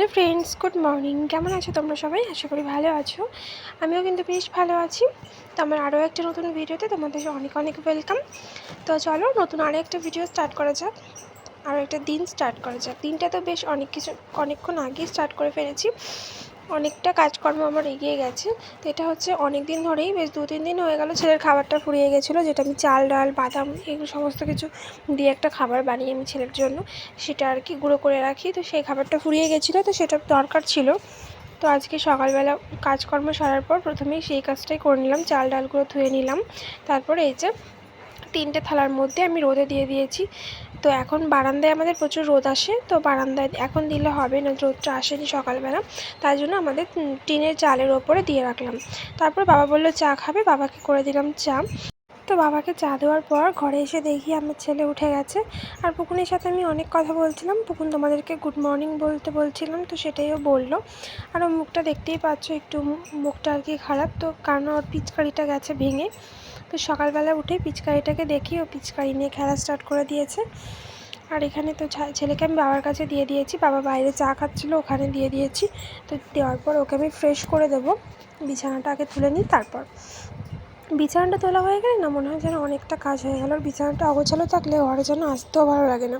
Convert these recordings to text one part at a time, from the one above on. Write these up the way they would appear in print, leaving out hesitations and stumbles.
Hello friends, good morning. কেমন আছো তোমরা সবাই? আশা করি ভালো আছো। আমিও কিন্তু বেশ ভালো আছি। তো আমার আরও একটা নতুন ভিডিওতে তোমাদের অনেক অনেক ওয়েলকাম। তো চলো নতুন আরও একটা ভিডিও স্টার্ট করা যাক, আরও একটা দিন স্টার্ট করা যাক। দিনটা তো বেশ অনেকক্ষণ আগেই স্টার্ট করে ফেলেছি। অনেকটা কাজকর্ম আমার এগিয়ে গেছে। তো এটা হচ্ছে অনেক দিন ধরেই, বেশ 2-3 দিন হয়ে গেল ছেলের খাবারটা ফুরিয়ে গেছিলো, যেটা আমি চাল ডাল বাদাম এগুলো সমস্ত কিছু দিয়ে একটা খাবার বানিয়ে আমি ছেলের জন্য সেটা আর কি গুঁড়ো করে রাখি। তো সেই খাবারটা ফুরিয়ে গেছিলো, তো সেটা দরকার ছিল। তো আজকে সকালবেলা কাজকর্ম সারার পর প্রথমেই সেই কাজটাই করে নিলাম, চাল ডালগুলো ধুয়ে নিলাম। তারপরে এই যে 3টে থালার মধ্যে আমি রোদে দিয়ে দিয়েছি। তো এখন বারান্দায় আমাদের প্রচুর রোদ আসে, তো বারান্দায় এখন দিলে হবে না, রোদটা আসেনি সকালবেলা, তাই জন্য আমাদের টিনের চালের ওপরে দিয়ে রাখলাম। তারপর বাবা বললো চা খাবে, বাবাকে করে দিলাম চা। তো বাবাকে চা দেওয়ার পর ঘরে এসে দেখি আমার ছেলে উঠে গেছে। আর পুকুনের সাথে আমি অনেক কথা বলছিলাম, পুকুন তোমাদেরকে গুড মর্নিং বলতে বলছিলাম, তো সেটাইও বললো। আর ওর মুখটা দেখতেই পাচ্ছ, একটু মুখটা আর কি খারাপ, তো কারণ ওর পিচকারিটা গেছে ভেঙে। তো সকালবেলা উঠে পিচকারিটাকে দেখি ও পিচকারি নিয়ে খেলা স্টার্ট করে দিয়েছে। আর এখানে তো ছেলেকে আমি বাবার কাছে দিয়ে দিয়েছি, বাবা বাইরে চা খাচ্ছিলো, ওখানে দিয়ে দিয়েছি। তো দেওয়ার পর ওকে আমি ফ্রেশ করে দেবো, বিছানাটা আগে তুলে নিই। তারপর বিছানাটা তোলা হয়ে গেলে না মনে হয় যেন অনেকটা কাজ হয়ে গেল। আর বিছানাটা অগোছালো থাকলে ঘরে যেন আসতেও ভালো লাগে না।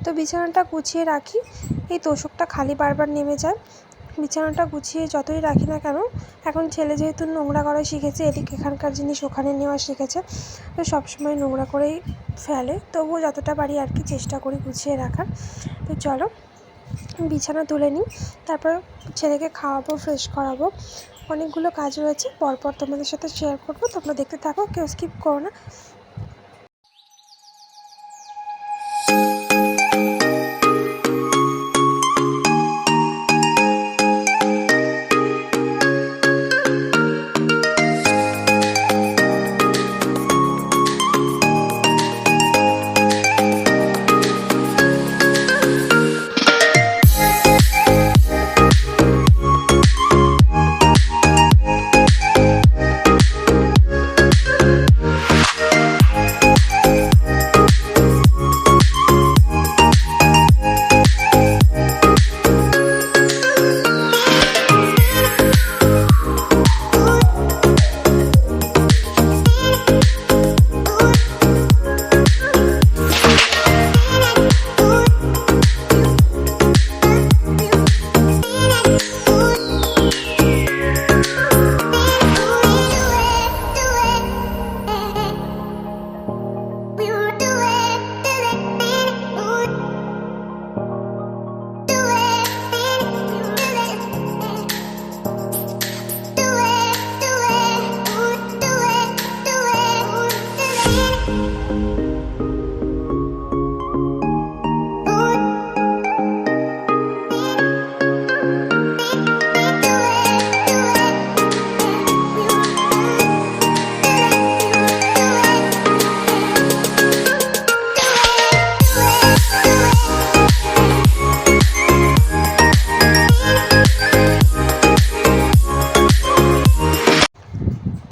তো বিছানাটা গুছিয়ে রাখি, এই তোষকটা খালি বারবার নেমে যায়। বিছানাটা গুছিয়ে যতই রাখি না কেন, এখন ছেলে যেহেতু নোংরা করা শিখেছে, এদিকে এখানকার জিনিস ওখানে নেওয়া শিখেছে, তো সবসময় নোংরা করেই ফেলে। তবুও যতটা পারি আর কি চেষ্টা করি গুছিয়ে রাখার। তো চলো বিছানা তুলে নিই, তারপর ছেলেকে খাওয়াবো, ফ্রেশ করাবো। অনেকগুলো কাজ রয়েছে, পরপর তোমাদের সাথে শেয়ার করবো, তোমরা দেখতে থাকো, কেউ স্কিপ করো না।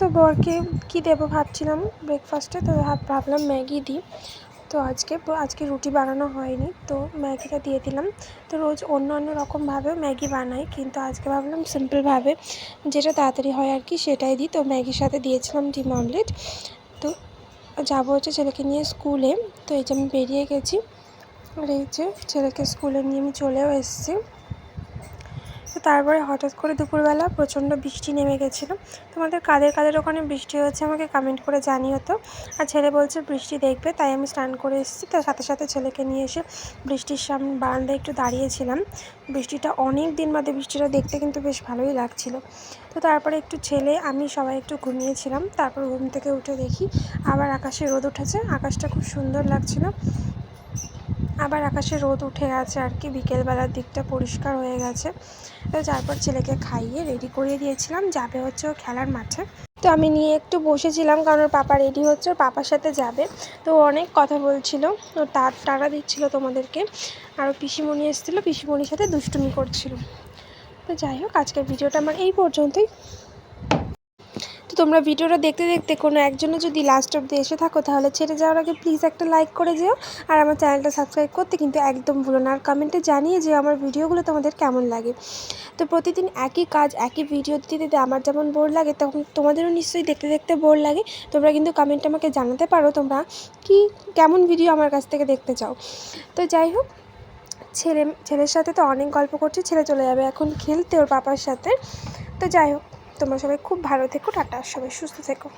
তো বরকে কী দেবো ভাবছিলাম ব্রেকফাস্টে, তো ভাবলাম ম্যাগি দিই। তো আজকে রুটি বানানো হয়নি, তো ম্যাগিটা দিয়ে দিলাম। তো রোজ অন্য রকমভাবে ম্যাগি বানাই, কিন্তু আজকে ভাবলাম সিম্পলভাবে যেটা তাড়াতাড়ি হয় আর কি সেটাই দিই। তো ম্যাগির সাথে দিয়েছিলাম ডিম অমলেট। তো যাবো হচ্ছে ছেলেকে নিয়ে স্কুলে। তো এই যে আমি বেরিয়ে গেছি, আর এই যে ছেলেকে স্কুলে নিয়ে আমি চলেও এসেছি। তো তারপরে হঠাৎ করে দুপুরবেলা প্রচণ্ড বৃষ্টি নেমে গেছিলো। তোমাদের কাদের ওখানে বৃষ্টি হয়েছে আমাকে কমেন্ট করে জানিও তো। আর ছেলে বলছে বৃষ্টি দেখবে, তাই আমি স্নান করে এসেছি। তার সাথে সাথে ছেলেকে নিয়ে এসে বৃষ্টির সামনে বারান্দায় একটু দাঁড়িয়েছিলাম। বৃষ্টিটা অনেক দিন বাদে বৃষ্টিটা দেখতে কিন্তু বেশ ভালোই লাগছিলো। তো তারপরে একটু ছেলে আমি সবাই একটু ঘুমিয়েছিলাম। তারপর ঘুম থেকে উঠে দেখি আবার আকাশে রোদ উঠেছে, আকাশটা খুব সুন্দর লাগছিলো। আবার আকাশে রোদ উঠে গেছে আর কি, বিকেলবেলার দিকটা পরিষ্কার হয়ে গেছে। তো তারপর ছেলেকে খাইয়ে রেডি করিয়ে দিয়েছিলাম, যাবে হচ্ছে ও খেলার মাঠে। তো আমি নিয়ে একটু বসেছিলাম, কারণ ওর পাপা রেডি হচ্ছে, ওর পাপার সাথে যাবে। তো অনেক কথা বলছিল, ও তাড়া দিচ্ছিল তোমাদেরকে। আর পিসিমণি এসেছিলো, পিসিমণির সাথে দুষ্টুমি করছিল। তো যাই হোক, আজকের ভিডিওটা আমার এই পর্যন্তই। তো তোমরা ভিডিওটা দেখতে দেখতে কোনো একজনও যদি লাস্ট অব্দি এসে থাকো তাহলে ছেড়ে যাওয়ার আগে প্লিজ একটা লাইক করে যেও, আর আমার চ্যানেলটা সাবস্ক্রাইব করতে কিন্তু একদম ভুলো না, আর কমেন্টে জানিয়ে যেও আমার ভিডিওগুলো তোমাদের কেমন লাগে। তো প্রতিদিন একই কাজ একই ভিডিও দিতে দিতে আমার যেমন বোর লাগে তখন তোমাদেরও নিশ্চয়ই দেখতে দেখতে বোর লাগে। তোমরা কিন্তু কমেন্টে আমাকে জানাতে পারো তোমরা কেমন ভিডিও আমার কাছ থেকে দেখতে চাও। তো যাই হোক, ছেলের সাথে তো অনেক গল্প করছি, ছেলে চলে যাবে এখন খেলতে ওর পাপার সাথে। তো যাই হোক, তোমরা সবাই খুব ভালো থেকো, টাটা, সবাই সুস্থ থেকো।